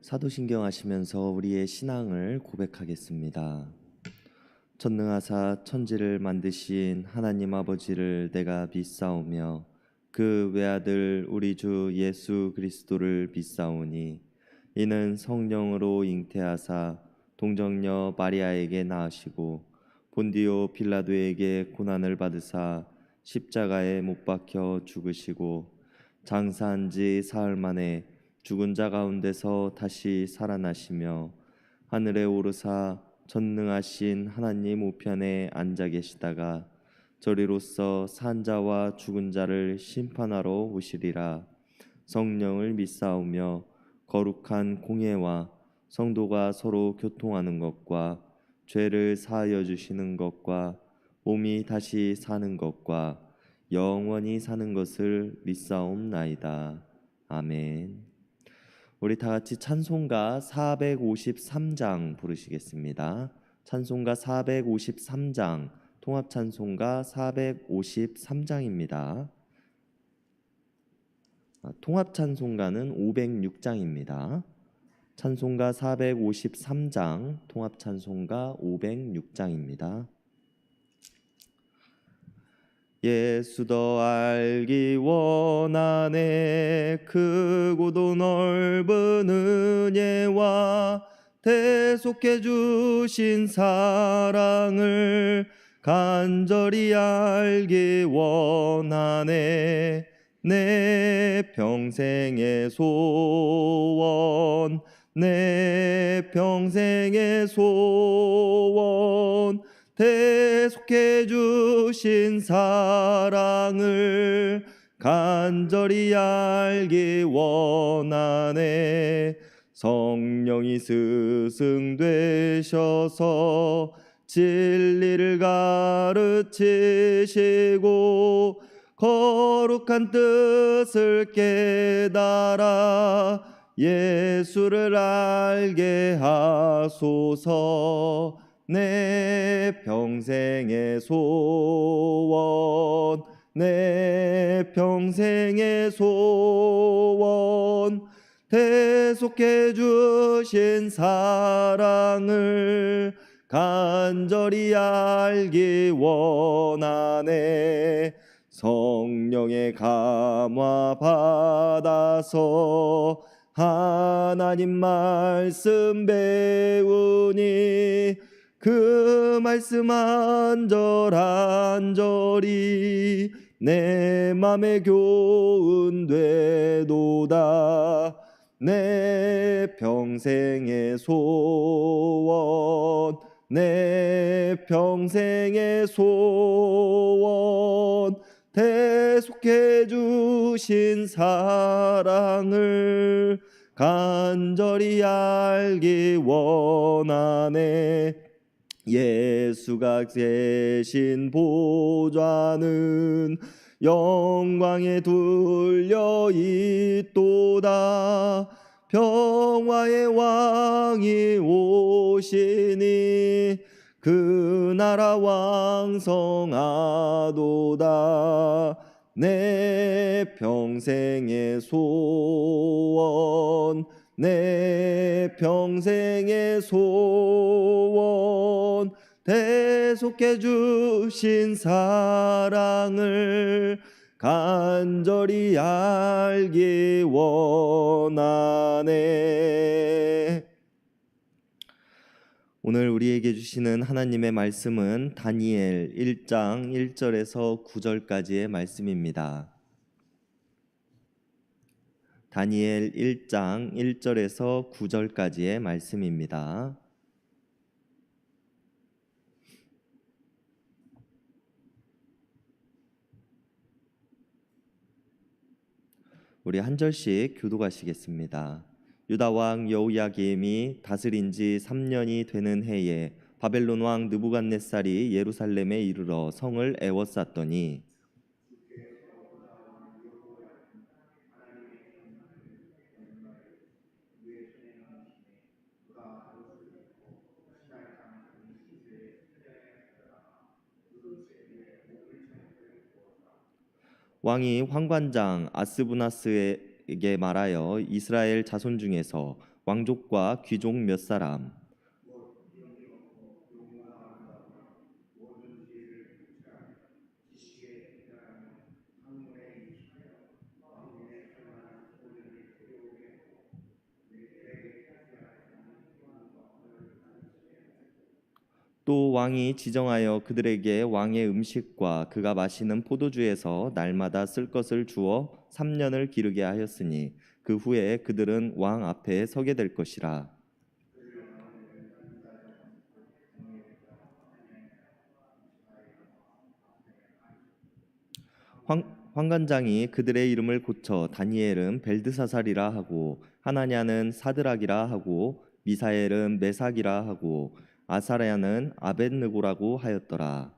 사도신경 하시면서 우리의 신앙을 고백하겠습니다. 전능하사 천지를 만드신 하나님 아버지를 내가 믿사오며 그 외아들 우리 주 예수 그리스도를 믿사오니 이는 성령으로 잉태하사 동정녀 마리아에게 낳으시고 본디오 빌라도에게 고난을 받으사 십자가에 못 박혀 죽으시고 장사한 지 사흘 만에 죽은 자 가운데서 다시 살아나시며 하늘에 오르사 전능하신 하나님 우편에 앉아 계시다가 저리로서 산 자와 죽은 자를 심판하러 오시리라. 성령을 믿사오며 거룩한 공예와 성도가 서로 교통하는 것과 죄를 사하여 주시는 것과 몸이 다시 사는 것과 영원히 사는 것을 믿사옵나이다. 아멘. 우리 다 같이 찬송가 453장 부르시겠습니다. 찬송가 453장, 통합 찬송가 453장입니다. 통합 찬송가는 506장입니다. 찬송가 453장, 통합 찬송가 506장입니다. 예수 더 알기 원하네. 크고도 넓은 은혜와 대속해 주신 사랑을 간절히 알기 원하네. 내 평생의 소원, 내 평생의 소원, 대속해 주신 사랑을 간절히 알기 원하네. 성령이 스승되셔서 진리를 가르치시고 거룩한 뜻을 깨달아 예수를 알게 하소서. 내 평생의 소원, 내 평생의 소원, 대속해 주신 사랑을 간절히 알기 원하네. 성령의 감화 받아서 하나님 말씀 배우니 그 말씀 한절한절이 내 맘에 교훈되도다. 내 평생의 소원, 내 평생의 소원, 대속해 주신 사랑을 간절히 알기 원하네. 예수가 계신 보좌는 영광에 둘려 있도다. 평화의 왕이 오시니 그 나라 왕성하도다. 내 평생의 소원, 내 평생의 소원, 대속해 주신 사랑을 간절히 알기 원하네. 오늘 우리에게 주시는 하나님의 말씀은 다니엘 1장 1절에서 9절까지의 말씀입니다. 다니엘 1장 1절에서 9절까지의 말씀입니다. 우리 한 절씩 교독하시겠습니다. 유다 왕 여호야김이 다스린 지 3년이 되는 해에 바벨론 왕 느부갓네살이 예루살렘에 이르러 성을 에워쌌더니 왕이 환관장 아스부나스에게 말하여 이스라엘 자손 중에서 왕족과 귀족 몇 사람, 또 왕이 지정하여 그들에게 왕의 음식과 그가 마시는 포도주에서 날마다 쓸 것을 주어 3년을 기르게 하였으니 그 후에 그들은 왕 앞에 서게 될 것이라. 환관장이 그들의 이름을 고쳐 다니엘은 벨드사살이라 하고 하나냐는 사드락이라 하고 미사엘은 메삭이라 하고 아사랴는 아벳느고라고 하였더라.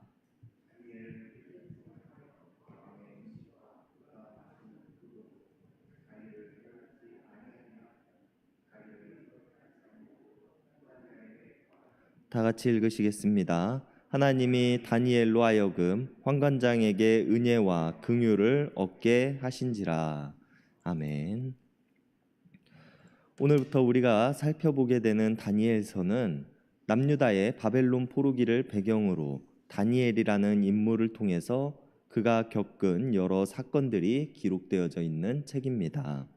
다 같이 읽으시겠습니다. 하나님이 다니엘로 하여금 환관장에게 은혜와 긍휼을 얻게 하신지라. 아멘. 오늘부터 우리가 살펴보게 되는 다니엘서는 남유다의 바벨론 포로기를 배경으로 다니엘이라는 인물을 통해서 그가 겪은 여러 사건들이 기록되어져 있는 책입니다.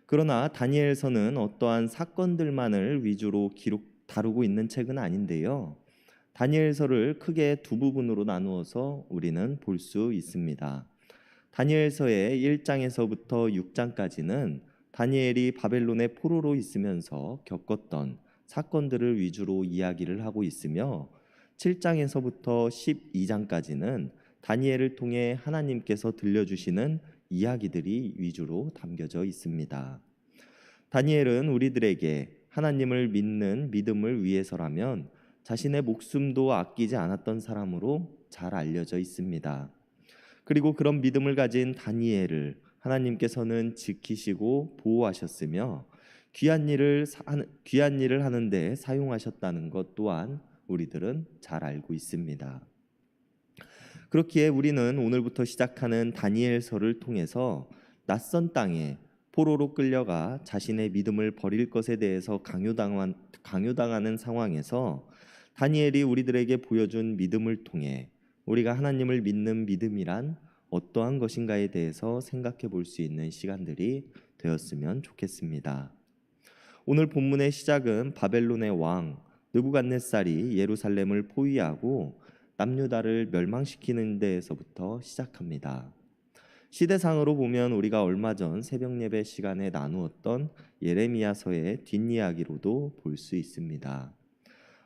그러나 다니엘서는 어떠한 사건들만을 위주로 다루고 있는 책은 아닌데요. 다니엘서를 크게 두 부분으로 나누어서 우리는 볼 수 있습니다. 다니엘서의 1장에서부터 6장까지는 다니엘이 바벨론의 포로로 있으면서 겪었던 사건들을 위주로 이야기를 하고 있으며 7장에서부터 12장까지는 다니엘을 통해 하나님께서 들려주시는 이야기들이 위주로 담겨져 있습니다. 다니엘은 우리들에게 하나님을 믿는 믿음을 위해서라면 자신의 목숨도 아끼지 않았던 사람으로 잘 알려져 있습니다. 그리고 그런 믿음을 가진 다니엘을 하나님께서는 지키시고 보호하셨으며 귀한 일을 하는데 사용하셨다는 것 또한 우리들은 잘 알고 있습니다. 그렇기에 우리는 오늘부터 시작하는 다니엘서를 통해서 낯선 땅에 포로로 끌려가 자신의 믿음을 버릴 것에 대해서 강요당하는 상황에서 다니엘이 우리들에게 보여준 믿음을 통해 우리가 하나님을 믿는 믿음이란 어떠한 것인가에 대해서 생각해 볼 수 있는 시간들이 되었으면 좋겠습니다. 오늘 본문의 시작은 바벨론의 왕 느부갓네살이 예루살렘을 포위하고 남유다를 멸망시키는 데에서부터 시작합니다. 시대상으로 보면 우리가 얼마 전 새벽 예배 시간에 나누었던 예레미야서의 뒷이야기로도 볼 수 있습니다.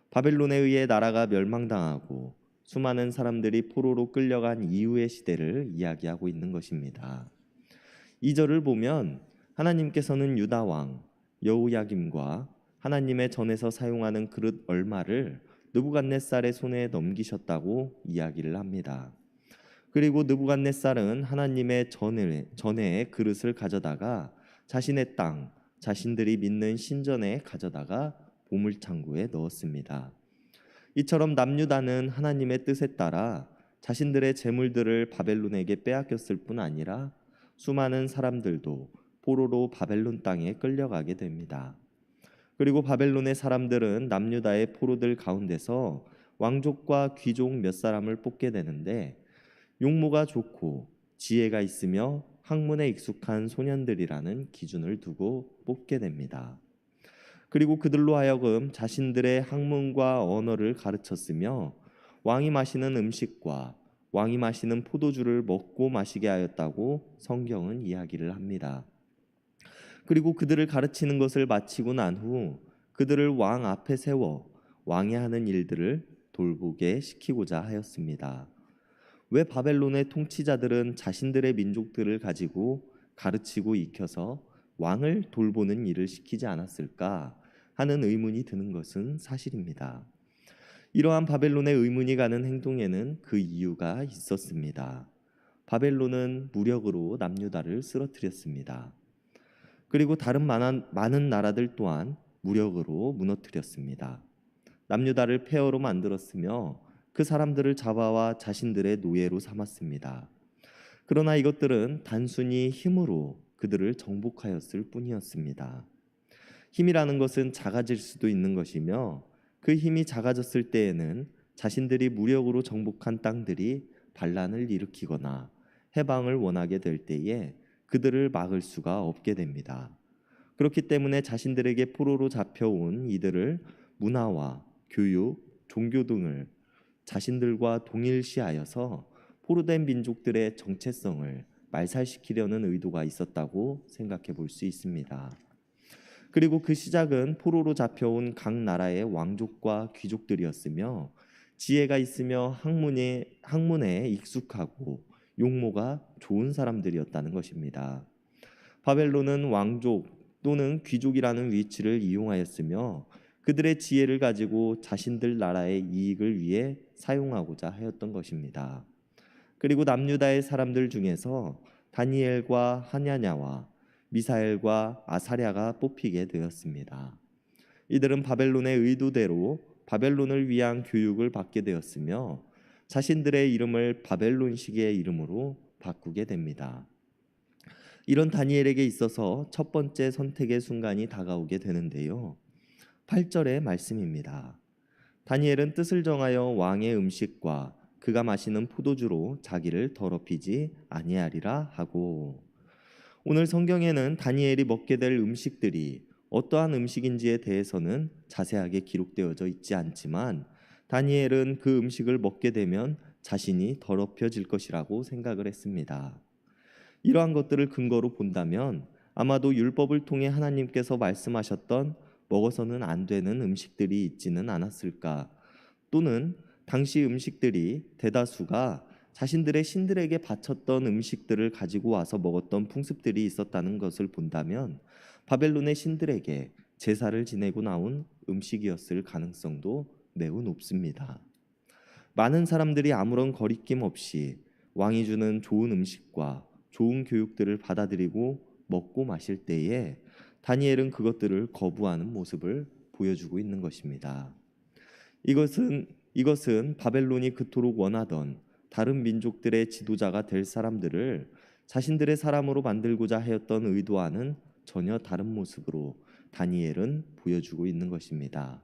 바벨론에 의해 나라가 멸망당하고 수많은 사람들이 포로로 끌려간 이후의 시대를 이야기하고 있는 것입니다. 2절을 보면 하나님께서는 유다 왕 여호야김과 하나님의 전에서 사용하는 그릇 얼마를 느부갓네살의 손에 넘기셨다고 이야기를 합니다. 그리고 느부갓네살은 하나님의 전에 그릇을 가져다가 자신의 땅, 자신들이 믿는 신전에 가져다가 보물창고에 넣었습니다. 이처럼 남유다는 하나님의 뜻에 따라 자신들의 재물들을 바벨론에게 빼앗겼을 뿐 아니라 수많은 사람들도 포로로 바벨론 땅에 끌려가게 됩니다. 그리고 바벨론의 사람들은 남유다의 포로들 가운데서 왕족과 귀족 몇 사람을 뽑게 되는데 용모가 좋고 지혜가 있으며 학문에 익숙한 소년들이라는 기준을 두고 뽑게 됩니다. 그리고 그들로 하여금 자신들의 학문과 언어를 가르쳤으며 왕이 마시는 음식과 왕이 마시는 포도주를 먹고 마시게 하였다고 성경은 이야기를 합니다. 그리고 그들을 가르치는 것을 마치고 난 후 그들을 왕 앞에 세워 왕이 하는 일들을 돌보게 시키고자 하였습니다. 왜 바벨론의 통치자들은 자신들의 민족들을 가지고 가르치고 익혀서 왕을 돌보는 일을 시키지 않았을까 하는 의문이 드는 것은 사실입니다. 이러한 바벨론의 의문이 가는 행동에는 그 이유가 있었습니다. 바벨론은 무력으로 남유다를 쓰러뜨렸습니다. 그리고 다른 많은 나라들 또한 무력으로 무너뜨렸습니다. 남유다를 폐허로 만들었으며 그 사람들을 잡아와 자신들의 노예로 삼았습니다. 그러나 이것들은 단순히 힘으로 그들을 정복하였을 뿐이었습니다. 힘이라는 것은 작아질 수도 있는 것이며 그 힘이 작아졌을 때에는 자신들이 무력으로 정복한 땅들이 반란을 일으키거나 해방을 원하게 될 때에 그들을 막을 수가 없게 됩니다. 그렇기 때문에 자신들에게 포로로 잡혀온 이들을 문화와 교육, 종교 등을 자신들과 동일시하여서 포로된 민족들의 정체성을 말살시키려는 의도가 있었다고 생각해 볼 수 있습니다. 그리고 그 시작은 포로로 잡혀온 각 나라의 왕족과 귀족들이었으며 지혜가 있으며 학문에 익숙하고 용모가 좋은 사람들이었다는 것입니다. 바벨론은 왕족 또는 귀족이라는 위치를 이용하였으며 그들의 지혜를 가지고 자신들 나라의 이익을 위해 사용하고자 하였던 것입니다. 그리고 남유다의 사람들 중에서 다니엘과 하냐냐와 미사엘과 아사랴가 뽑히게 되었습니다. 이들은 바벨론의 의도대로 바벨론을 위한 교육을 받게 되었으며 자신들의 이름을 바벨론식의 이름으로 바꾸게 됩니다. 이런 다니엘에게 있어서 첫 번째 선택의 순간이 다가오게 되는데요. 8절의 말씀입니다. 다니엘은 뜻을 정하여 왕의 음식과 그가 마시는 포도주로 자기를 더럽히지 아니하리라 하고, 오늘 성경에는 다니엘이 먹게 될 음식들이 어떠한 음식인지에 대해서는 자세하게 기록되어져 있지 않지만 다니엘은 그 음식을 먹게 되면 자신이 더럽혀질 것이라고 생각을 했습니다. 이러한 것들을 근거로 본다면 아마도 율법을 통해 하나님께서 말씀하셨던 먹어서는 안 되는 음식들이 있지는 않았을까, 또는 당시 음식들이 대다수가 자신들의 신들에게 바쳤던 음식들을 가지고 와서 먹었던 풍습들이 있었다는 것을 본다면 바벨론의 신들에게 제사를 지내고 나온 음식이었을 가능성도 매우 높습니다. 많은 사람들이 아무런 거리낌 없이 왕이 주는 좋은 음식과 좋은 교육들을 받아들이고 먹고 마실 때에 다니엘은 그것들을 거부하는 모습을 보여주고 있는 것입니다. 이것은 바벨론이 그토록 원하던 다른 민족들의 지도자가 될 사람들을 자신들의 사람으로 만들고자 하였던 의도와는 전혀 다른 모습으로 다니엘은 보여주고 있는 것입니다.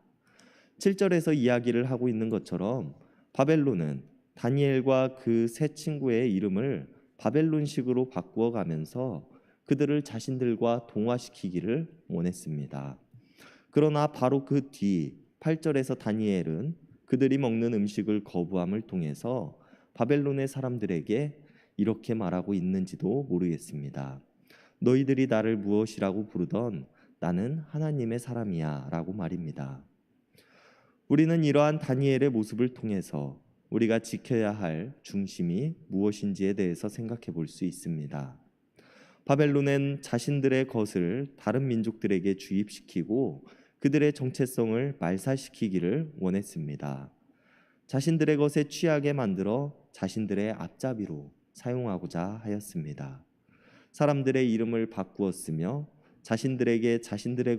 7절에서 이야기를 하고 있는 것처럼 바벨론은 다니엘과 그 세 친구의 이름을 바벨론식으로 바꾸어 가면서 그들을 자신들과 동화시키기를 원했습니다. 그러나 바로 그 뒤 8절에서 다니엘은 그들이 먹는 음식을 거부함을 통해서 바벨론의 사람들에게 이렇게 말하고 있는지도 모르겠습니다. 너희들이 나를 무엇이라고 부르던 나는 하나님의 사람이야 라고 말입니다. 우리는 이러한 다니엘의 모습을 통해서 우리가 지켜야 할 중심이 무엇인지에 대해서 생각해 볼 수 있습니다. 바벨론은 자신들의 것을 다른 민족들에게 주입시키고 그들의 정체성을 말살시키기를 원했습니다. 자신들의 것에 취하게 만들어 자신들의 앞잡이로 사용하고자 하였습니다. 사람들의 이름을 바꾸었으며 사람들에게 자신들의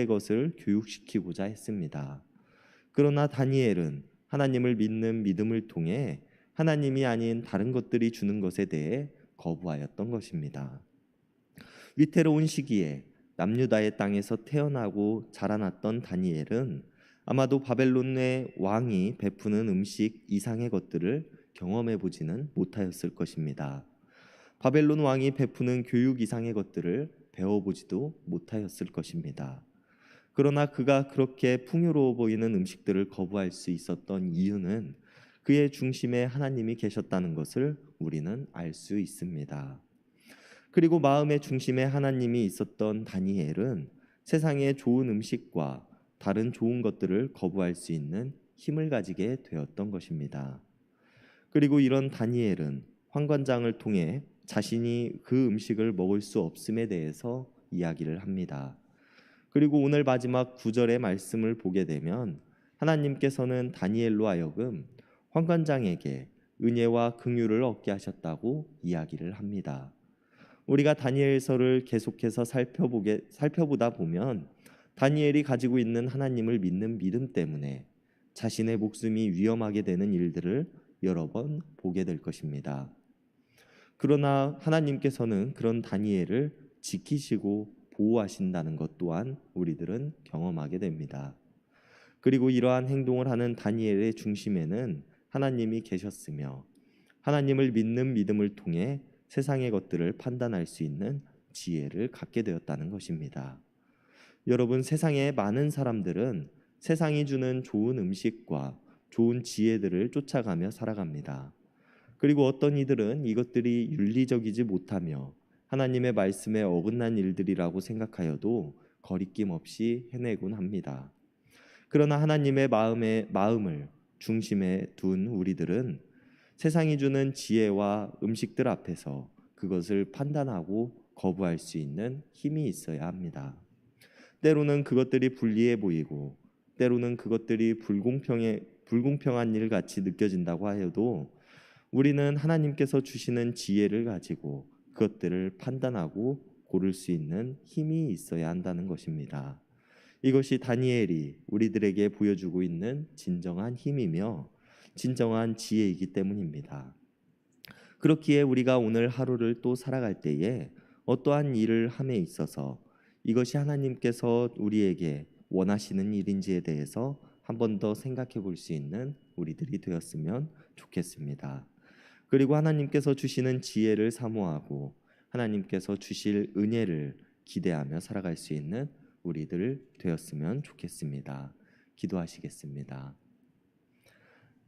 것을 교육시키고자 했습니다. 그러나 다니엘은 하나님을 믿는 믿음을 통해 하나님이 아닌 다른 것들이 주는 것에 대해 거부하였던 것입니다. 위태로운 시기에 남유다의 땅에서 태어나고 자라났던 다니엘은 아마도 바벨론의 왕이 베푸는 음식 이상의 것들을 경험해 보지는 못하였을 것입니다. 바벨론 왕이 베푸는 교육 이상의 것들을 배워보지도 못하였을 것입니다. 그러나 그가 그렇게 풍요로워 보이는 음식들을 거부할 수 있었던 이유는 그의 중심에 하나님이 계셨다는 것을 우리는 알 수 있습니다. 그리고 마음의 중심에 하나님이 있었던 다니엘은 세상의 좋은 음식과 다른 좋은 것들을 거부할 수 있는 힘을 가지게 되었던 것입니다. 그리고 이런 다니엘은 환관장을 통해 자신이 그 음식을 먹을 수 없음에 대해서 이야기를 합니다. 그리고 오늘 마지막 9절의 말씀을 보게 되면 하나님께서는 다니엘로 하여금 환관장에게 은혜와 긍휼을 얻게 하셨다고 이야기를 합니다. 우리가 다니엘서를 계속해서 살펴보다 보면 다니엘이 가지고 있는 하나님을 믿는 믿음 때문에 자신의 목숨이 위험하게 되는 일들을 여러 번 보게 될 것입니다. 그러나 하나님께서는 그런 다니엘을 지키시고 보호하신다는 것 또한 우리들은 경험하게 됩니다. 그리고 이러한 행동을 하는 다니엘의 중심에는 하나님이 계셨으며 하나님을 믿는 믿음을 통해 세상의 것들을 판단할 수 있는 지혜를 갖게 되었다는 것입니다. 여러분, 세상의 많은 사람들은 세상이 주는 좋은 음식과 좋은 지혜들을 쫓아가며 살아갑니다. 그리고 어떤 이들은 이것들이 윤리적이지 못하며 하나님의 말씀에 어긋난 일들이라고 생각하여도 거리낌 없이 해내곤 합니다. 그러나 하나님의 마음을 중심에 둔 우리들은 세상이 주는 지혜와 음식들 앞에서 그것을 판단하고 거부할 수 있는 힘이 있어야 합니다. 때로는 그것들이 불리해 보이고 때로는 그것들이 불공평한 일 같이 느껴진다고 하여도 우리는 하나님께서 주시는 지혜를 가지고 그것들을 판단하고 고를 수 있는 힘이 있어야 한다는 것입니다. 이것이 다니엘이 우리들에게 보여주고 있는 진정한 힘이며 진정한 지혜이기 때문입니다. 그렇기에 우리가 오늘 하루를 또 살아갈 때에 어떠한 일을 함에 있어서 이것이 하나님께서 우리에게 원하시는 일인지에 대해서 한 번 더 생각해 볼 수 있는 우리들이 되었으면 좋겠습니다. 그리고 하나님께서 주시는 지혜를 사모하고 하나님께서 주실 은혜를 기대하며 살아갈 수 있는 우리들 되었으면 좋겠습니다. 기도하시겠습니다.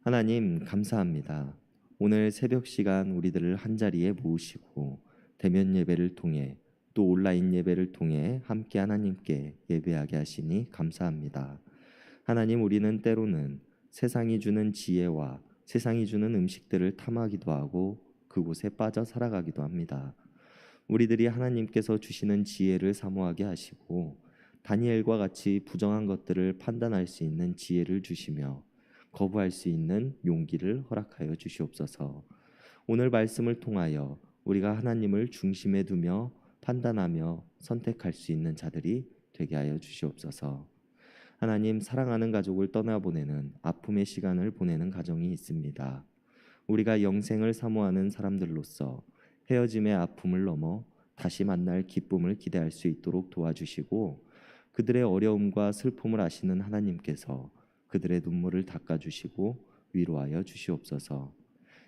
하나님, 감사합니다. 오늘 새벽 시간 우리들을 한자리에 모으시고 대면 예배를 통해 또 온라인 예배를 통해 함께 하나님께 예배하게 하시니 감사합니다. 하나님, 우리는 때로는 세상이 주는 지혜와 세상이 주는 음식들을 탐하기도 하고 그곳에 빠져 살아가기도 합니다. 우리들이 하나님께서 주시는 지혜를 사모하게 하시고 다니엘과 같이 부정한 것들을 판단할 수 있는 지혜를 주시며 거부할 수 있는 용기를 허락하여 주시옵소서. 오늘 말씀을 통하여 우리가 하나님을 중심에 두며 판단하며 선택할 수 있는 자들이 되게 하여 주시옵소서. 하나님, 사랑하는 가족을 떠나보내는 아픔의 시간을 보내는 가정이 있습니다. 우리가 영생을 사모하는 사람들로서 헤어짐의 아픔을 넘어 다시 만날 기쁨을 기대할 수 있도록 도와주시고 그들의 어려움과 슬픔을 아시는 하나님께서 그들의 눈물을 닦아주시고 위로하여 주시옵소서.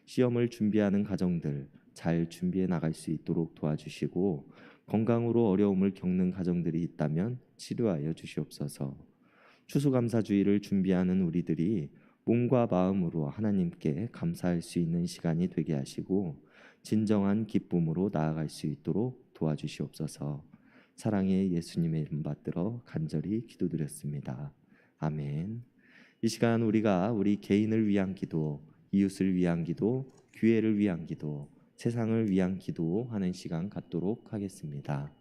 시험을 준비하는 가정들 잘 준비해 나갈 수 있도록 도와주시고 건강으로 어려움을 겪는 가정들이 있다면 치료하여 주시옵소서. 추수감사주의를 준비하는 우리들이 몸과 마음으로 하나님께 감사할 수 있는 시간이 되게 하시고 진정한 기쁨으로 나아갈 수 있도록 도와주시옵소서. 사랑의 예수님의 이름 받들어 간절히 기도드렸습니다. 아멘. 이 시간 우리가 우리 개인을 위한 기도, 이웃을 위한 기도, 교회를 위한 기도, 세상을 위한 기도하는 시간 갖도록 하겠습니다.